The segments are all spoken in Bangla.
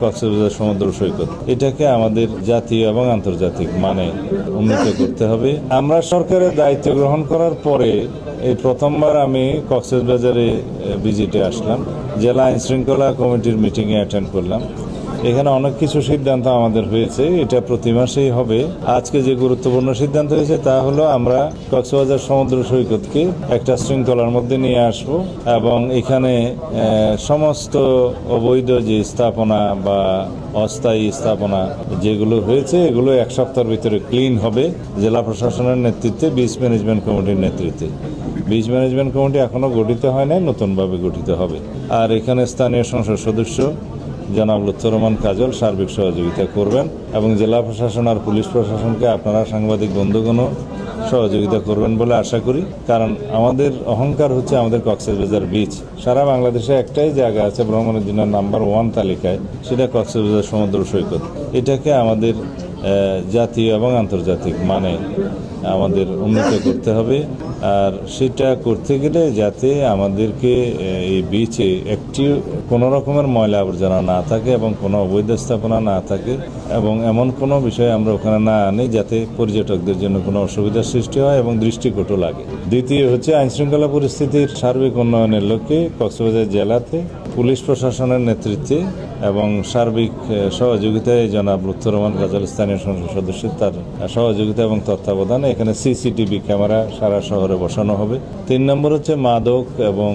কক্সবাজার সমুদ্র সৈকত এটাকে আমাদের জাতীয় এবং আন্তর্জাতিক মানে উন্নীত করতে হবে। আমরা সরকারের দায়িত্ব গ্রহণ করার পরে এই প্রথমবার আমি কক্সবাজারে ভিজিটে আসলাম, জেলা আইন শৃঙ্খলা কমিটির মিটিংয়ে অ্যাটেন্ড করলাম। এখানে অনেক কিছু সিদ্ধান্ত আমাদের হয়েছে, এটা প্রতি মাসেই হবে। আজকে যে গুরুত্বপূর্ণ সিদ্ধান্ত হয়েছে তা হলো আমরা কক্সবাজার সমুদ্র সৈকতকে একটা শৃঙ্খলার মধ্যে নিয়ে আসব এবং এখানে সমস্ত অবৈধ যে স্থাপনা বা অস্থায়ী স্থাপনা যেগুলো হয়েছে এগুলো এক সপ্তাহের ভিতরে ক্লিন হবে জেলা প্রশাসনের নেতৃত্বে, বিচ ম্যানেজমেন্ট কমিটির নেতৃত্বে। বিচ ম্যানেজমেন্ট কমিটি এখনো গঠিত হয় নাই, নতুনভাবে গঠিত হবে। আর এখানে স্থানীয় সংসদ সদস্য জনাব লুৎফর রহমান কাজল সার্বিক সহযোগিতা করবেন এবং জেলা প্রশাসন আর পুলিশ প্রশাসনকে আপনারা সাংবাদিক বন্ধুগণও সহযোগিতা করবেন বলে আশা করি। কারণ আমাদের অহংকার হচ্ছে আমাদের কক্সবাজার বিচ। সারা বাংলাদেশে একটাই জায়গা আছে ভ্রমণের জন্য নাম্বার 1 তালিকায়, সেটা কক্সবাজার সমুদ্র সৈকত। এটাকে আমাদের জাতীয় এবং আন্তর্জাতিক মানে আমাদের উন্নীত করতে হবে। আর সেটা করতে গেলে যাতে আমাদেরকে এই বিচে একটি কোনো রকমের ময়লা আবর্জনা না থাকে এবং কোনো অবৈধ স্থাপনা না থাকে এবং এমন কোনো বিষয় আমরা ওখানে না আনি যাতে পর্যটকদের জন্য কোনো অসুবিধার সৃষ্টি হয় এবং দৃষ্টিকটু লাগে। দ্বিতীয় হচ্ছে আইনশৃঙ্খলা পরিস্থিতির সার্বিক উন্নয়নের লক্ষ্যে কক্সবাজার জেলাতে পুলিশ প্রশাসনের নেতৃত্বে এবং সার্বিক সহযোগিতায় জনাব লুৎফর রহমান কাজল স্থানীয় সংসদ সদস্য তার সহযোগিতা এবং তত্ত্বাবধানে এখানে সিসিটিভি ক্যামেরা সারা শহরে বসানো হবে। 3 নম্বর হচ্ছে মাদক এবং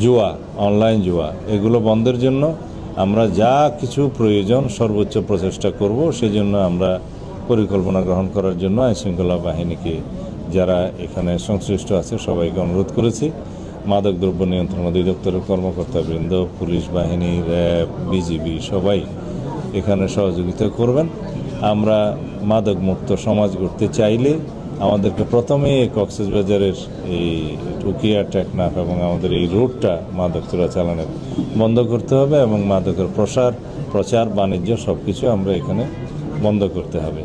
জুয়া, অনলাইন জুয়া, এগুলো বন্ধের জন্য আমরা যা কিছু প্রয়োজন সর্বোচ্চ প্রচেষ্টা করব। সেজন্য আমরা পরিকল্পনা গ্রহণ করার জন্য আইনশৃঙ্খলা বাহিনীকে যারা এখানে সংশ্লিষ্ট আছে সবাইকে অনুরোধ করেছি। মাদকদ্রব্য নিয়ন্ত্রণ অধিদপ্তরের কর্মকর্তাবৃন্দ, পুলিশ বাহিনী, র্যাব, বিজিবি সবাই এখানে সহযোগিতা করবেন। আমরা মাদকমুক্ত সমাজ গড়তে চাইলে আমাদেরকে প্রথমে কক্সবাজারের এই টুকিয়া, টেকনাফ এবং আমাদের এই রুটটা মাদক চোরাচালানের বন্ধ করতে হবে এবং মাদকের প্রচার বাণিজ্য সবকিছু আমরা এখানে বন্ধ করতে হবে।